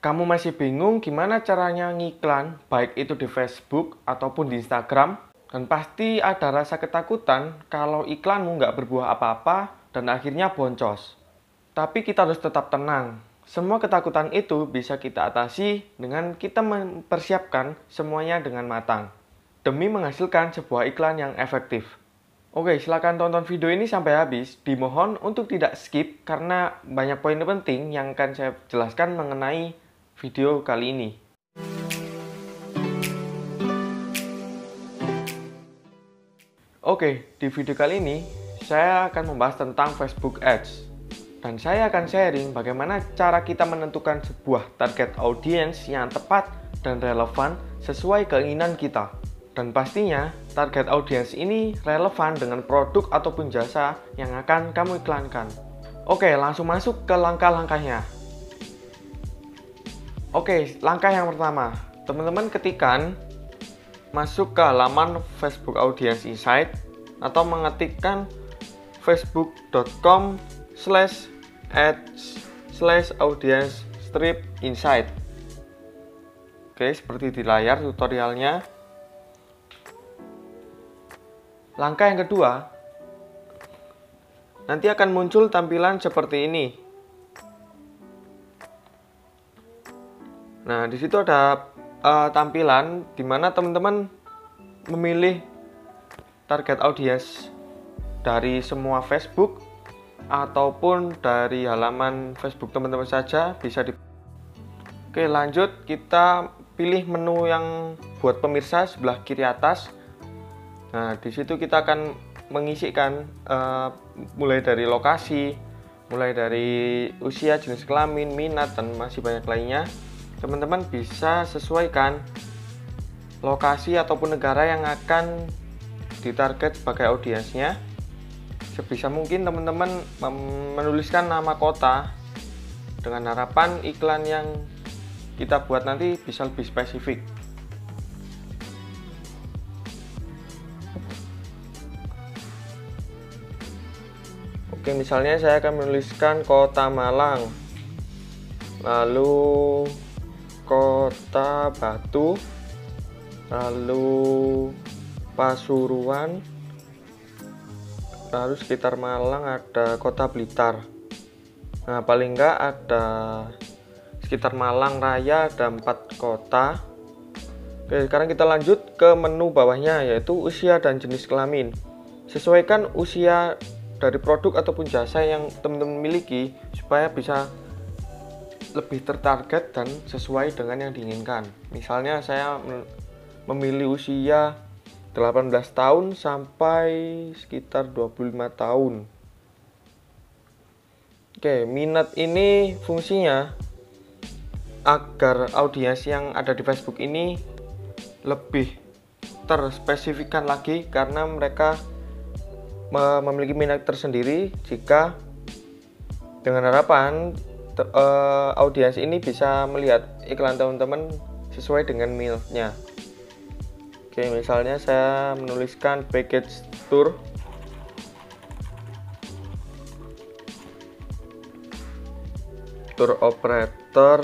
Kamu masih bingung gimana caranya ngiklan, baik itu di Facebook ataupun di Instagram? Dan pasti ada rasa ketakutan kalau iklanmu nggak berbuah apa-apa dan akhirnya boncos. Tapi kita harus tetap tenang. Semua ketakutan itu bisa kita atasi dengan kita mempersiapkan semuanya dengan matang, demi menghasilkan sebuah iklan yang efektif. Oke, silakan tonton video ini sampai habis. Dimohon untuk tidak skip karena banyak poin penting yang akan saya jelaskan mengenai video kali ini. Oke, di video kali ini saya akan membahas tentang Facebook Ads. Dan saya akan sharing bagaimana cara kita menentukan sebuah target audience yang tepat dan relevan sesuai keinginan kita. Dan pastinya target audience ini relevan dengan produk ataupun jasa yang akan kamu iklankan. Oke, langsung masuk ke langkah-langkahnya. Oke, langkah yang pertama, teman-teman ketikkan masuk ke halaman Facebook Audience Insight atau mengetikkan facebook.com/ads/audience-insight. Oke, seperti di layar tutorialnya. Langkah yang kedua, nanti akan muncul tampilan seperti ini. Nah, di situ ada tampilan di mana teman-teman memilih target audience dari semua Facebook ataupun dari halaman Facebook teman-teman saja bisa di. Oke, lanjut kita pilih menu yang buat pemirsa sebelah kiri atas. Nah, di situ kita akan mengisikan mulai dari lokasi, mulai dari usia, jenis kelamin, minat, dan masih banyak lainnya. Teman-teman bisa sesuaikan lokasi ataupun negara yang akan ditarget sebagai audiensnya. Sebisa mungkin teman-teman menuliskan nama kota dengan harapan iklan yang kita buat nanti bisa lebih spesifik. Oke, misalnya saya akan menuliskan kota Malang, lalu Kota Batu, lalu Pasuruan, lalu sekitar Malang ada Kota Blitar. Nah, paling enggak ada sekitar Malang Raya ada 4 kota. Oke, sekarang kita lanjut ke menu bawahnya, yaitu usia dan jenis kelamin. Sesuaikan usia dari produk ataupun jasa yang teman-teman miliki supaya bisa lebih tertarget dan sesuai dengan yang diinginkan. Misalnya saya memilih usia 18 tahun sampai sekitar 25 tahun. Oke, minat ini fungsinya agar audiens yang ada di Facebook ini lebih terspesifikkan lagi karena mereka memiliki minat tersendiri. Jika dengan harapan audiens ini bisa melihat iklan teman-teman sesuai dengan minatnya. Oke, misalnya saya menuliskan package tour. Tour operator,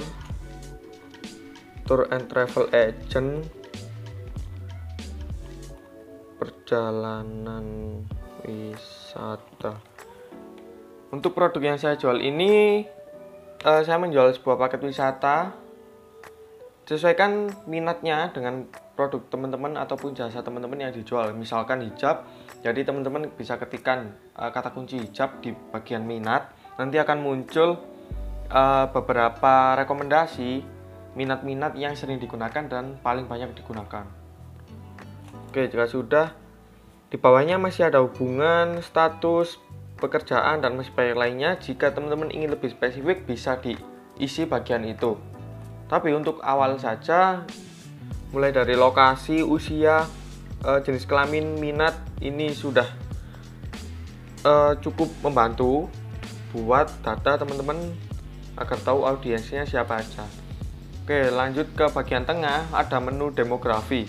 tour and travel agent, perjalanan wisata. Untuk produk yang saya jual ini, saya menjual sebuah paket wisata. Sesuaikan minatnya dengan produk teman-teman ataupun jasa teman-teman yang dijual. Misalkan hijab, jadi teman-teman bisa ketikkan kata kunci hijab di bagian minat. Nanti akan muncul beberapa rekomendasi minat-minat yang sering digunakan dan paling banyak digunakan. Oke, jika sudah, di bawahnya masih ada hubungan, status, pekerjaan, dan masih banyak lainnya. Jika teman-teman ingin lebih spesifik bisa diisi bagian itu. Tapi untuk awal saja, mulai dari lokasi, usia, jenis kelamin, minat, ini sudah cukup membantu buat data teman-teman agar tahu audiensnya siapa aja. Oke, lanjut ke bagian tengah, ada menu demografi.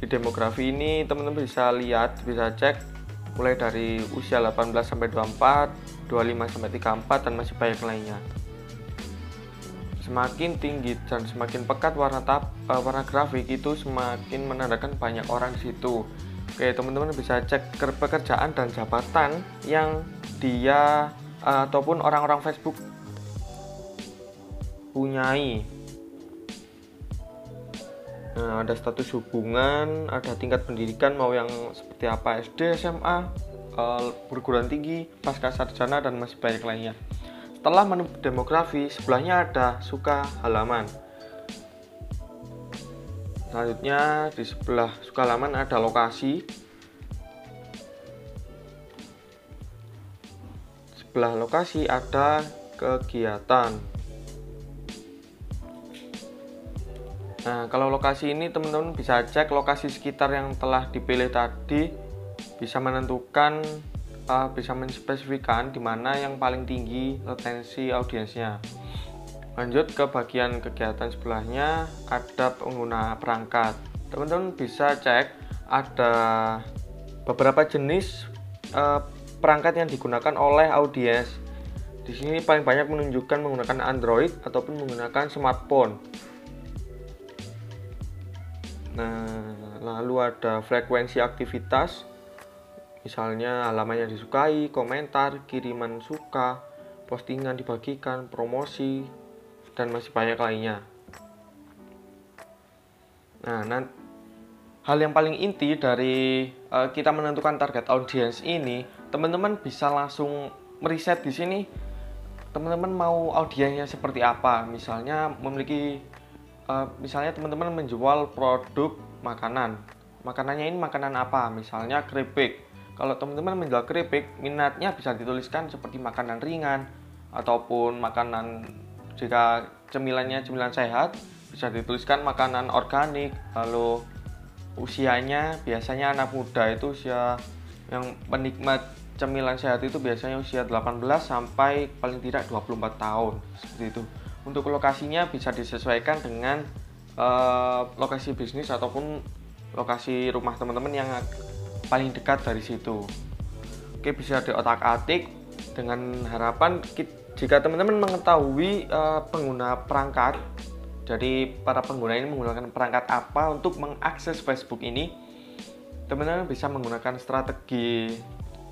Di demografi ini teman-teman bisa lihat, bisa cek mulai dari usia 18 sampai 24, 25 sampai 34, dan masih banyak lainnya. semakin tinggi dan semakin pekat warna grafik itu semakin menandakan banyak orang di situ. Oke, teman-teman bisa cek pekerjaan dan jabatan yang dia ataupun orang-orang Facebook punyai. Nah, ada status hubungan, ada tingkat pendidikan mau yang seperti apa, SD, SMA, perguruan tinggi, pasca sarjana, dan masih banyak lainnya. Setelah menu demografi, sebelahnya ada suka halaman. Selanjutnya di sebelah suka halaman ada lokasi. Sebelah lokasi ada kegiatan. Nah, kalau lokasi ini teman-teman bisa cek lokasi sekitar yang telah dipilih tadi, bisa menentukan, bisa menspesifikkan di mana yang paling tinggi retensi audiensnya. Lanjut ke bagian kegiatan sebelahnya, ada pengguna perangkat. Teman-teman bisa cek ada beberapa jenis perangkat yang digunakan oleh audiens. Di sini paling banyak menunjukkan menggunakan Android ataupun menggunakan smartphone. Nah, lalu ada frekuensi aktivitas, misalnya halaman yang disukai, komentar, kiriman suka, postingan dibagikan, promosi, dan masih banyak lainnya. Nah, hal yang paling inti dari kita menentukan target audience ini, teman-teman bisa langsung meriset di sini. Teman-teman mau audiensnya seperti apa? Misalnya misalnya teman-teman menjual produk makanan. Makanannya ini makanan apa? Misalnya keripik. Kalau teman-teman menjual keripik, minatnya bisa dituliskan seperti makanan ringan ataupun makanan. Jika cemilan sehat, bisa dituliskan makanan organik. Lalu usianya biasanya anak muda itu usia yang penikmat cemilan sehat itu biasanya usia 18 sampai paling tidak 24 tahun, seperti itu. Untuk lokasinya bisa disesuaikan dengan lokasi bisnis ataupun lokasi rumah teman-teman yang paling dekat dari situ. Oke, bisa diotak-atik dengan harapan jika teman-teman mengetahui pengguna perangkat, jadi para pengguna ini menggunakan perangkat apa untuk mengakses Facebook ini, teman-teman bisa menggunakan strategi.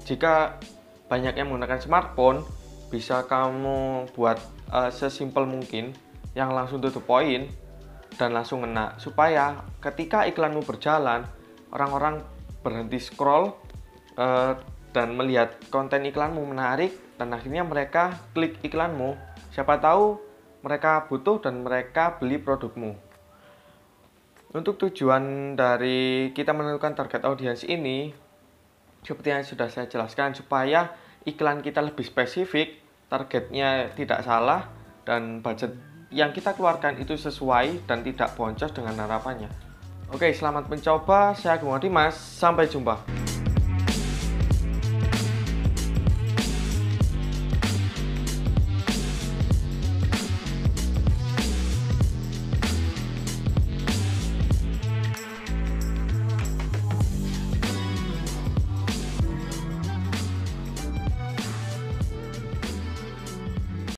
Jika banyak yang menggunakan smartphone, bisa kamu buat sesimpel mungkin yang langsung to the point dan langsung kena, supaya ketika iklanmu berjalan, orang-orang berhenti scroll dan melihat konten iklanmu menarik, dan akhirnya mereka klik iklanmu. Siapa tahu mereka butuh dan mereka beli produkmu. Untuk tujuan dari kita menentukan target audiens ini, seperti yang sudah saya jelaskan, supaya iklan kita lebih spesifik, targetnya tidak salah, dan budget yang kita keluarkan itu sesuai dan tidak boncos dengan harapannya. Oke, selamat mencoba. Saya Agung Dimas. Sampai jumpa.